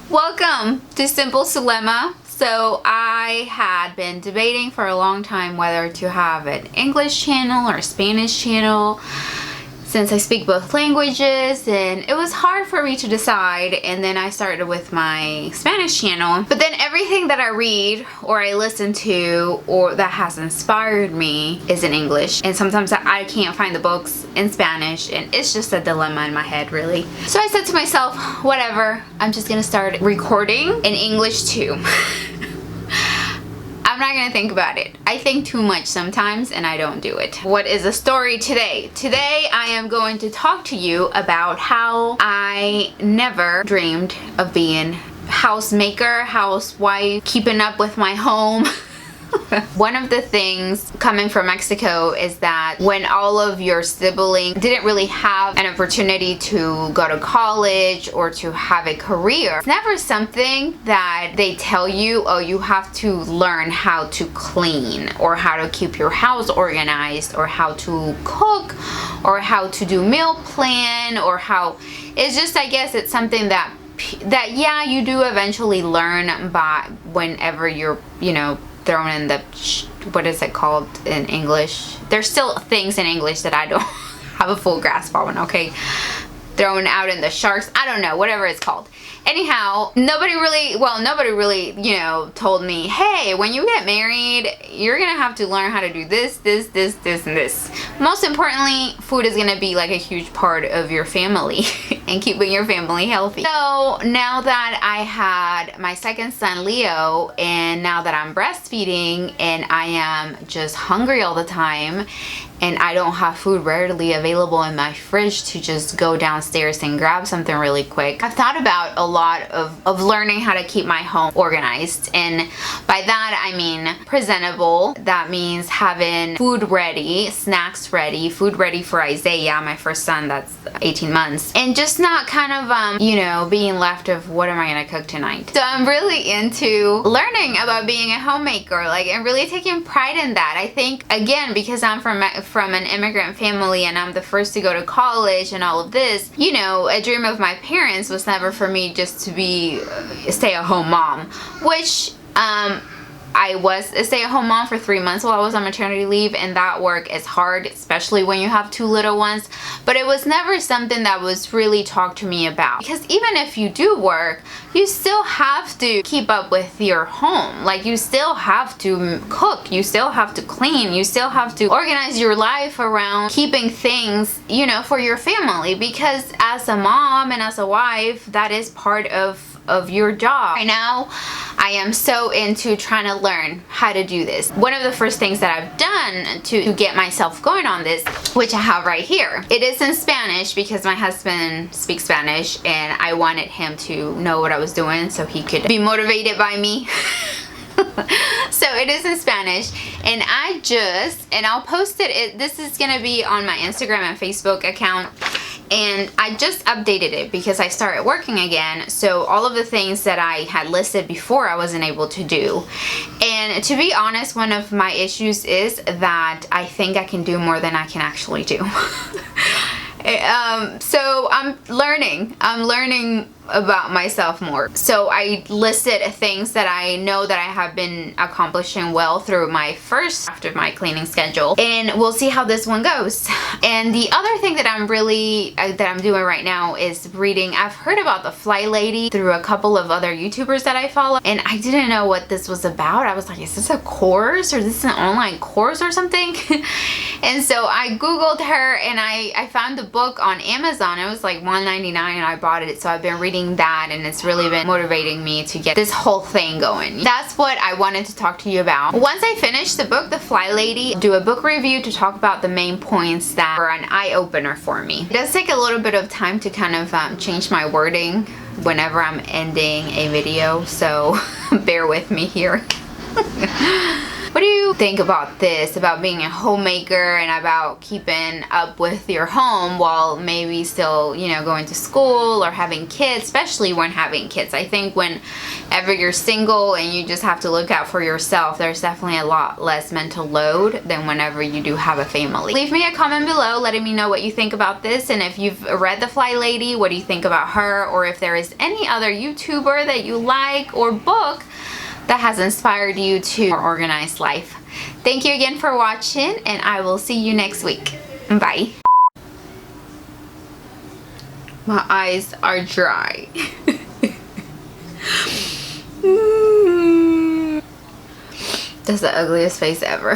Welcome to Simple Zulema. So I had been debating for a long time whether to have an English channel or a Spanish channel, since I speak both languages, and it was hard for me to decide. And then I started with my Spanish channel, but then everything that I read or I listen to or that has inspired me is in English, and sometimes I can't find the books in Spanish, and it's just a dilemma in my head, really. So I said to myself, whatever, I'm just gonna start recording in English too. I'm not gonna think about it. I think too much sometimes and I don't do it. What is the story today? Today I am going to talk to you about how I never dreamed of being housemaker, housewife, keeping up with my home. One of the things coming from Mexico is that when all of your siblings didn't really have an opportunity to go to college or to have a career, it's never something that they tell you, oh, you have to learn how to clean or how to keep your house organized or how to cook or how to do meal plan or how, it's just, I guess it's something that yeah, you do eventually learn by whenever you're, you know, thrown in the, what is it called in English? There's still things in English that I don't have a full grasp on, okay? Thrown out in the sharks, I don't know, whatever it's called. Anyhow, nobody really, you know, told me, hey, when you get married, you're gonna have to learn how to do this, and this. Most importantly, food is gonna be like a huge part of your family and keeping your family healthy. So now that I had my second son, Leo, and now that I'm breastfeeding and I am just hungry all the time, and I don't have food readily available in my fridge to just go downstairs and grab something really quick, I've thought about a lot of learning how to keep my home organized. And by that I mean presentable. That means having food ready, snacks ready, food ready for Isaiah, my first son that's 18 months, and just not kind of you know, being left of what am I gonna cook tonight. So I'm really into learning about being a homemaker, like, and really taking pride in that. I think, again, because I'm from an immigrant family and I'm the first to go to college and all of this, you know, a dream of my parents was never for me just to be a stay-at-home mom, which I was a stay-at-home mom for 3 months while I was on maternity leave, and that work is hard, especially when you have two little ones. But it was never something that was really talked to me about, because even if you do work, you still have to keep up with your home. Like, you still have to cook, you still have to clean, you still have to organize your life around keeping things, you know, for your family, because as a mom and as a wife, that is part of your job. Right now, I am so into trying to learn how to do this. One of the first things that I've done to get myself going on this, which I have right here, it is in Spanish because my husband speaks Spanish and I wanted him to know what I was doing so he could be motivated by me. So it is in Spanish, and I'll post it. This is gonna be on my Instagram and Facebook account. And I just updated it because I started working again, so all of the things that I had listed before I wasn't able to do. And to be honest, one of my issues is that I think I can do more than I can actually do. So I'm learning about myself more. So I listed things that I know that I have been accomplishing well through my first draft of my cleaning schedule, and we'll see how this one goes. And the other thing that I'm doing right now is reading. I've heard about the Fly Lady through a couple of other YouTubers that I follow, and I didn't know what this was about. I was like, is this a course, or is this an online course or something? And so I googled her and I found the book on Amazon. It was like $1.99 and I bought it. So I've been reading that, and it's really been motivating me to get this whole thing going. That's what I wanted to talk to you about. Once I finish the book, The Fly Lady, do a book review to talk about the main points that were an eye-opener for me. It does take a little bit of time to kind of change my wording whenever I'm ending a video, so bear with me here. What do you think about this, about being a homemaker and about keeping up with your home while maybe still, you know, going to school or having kids, especially when having kids? I think whenever you're single and you just have to look out for yourself, there's definitely a lot less mental load than whenever you do have a family. Leave me a comment below letting me know what you think about this, and if you've read The Fly Lady, what do you think about her, or if there is any other YouTuber that you like or book that has inspired you to a more organized life. Thank you again for watching, and I will see you next week. Bye. My eyes are dry. That's the ugliest face ever.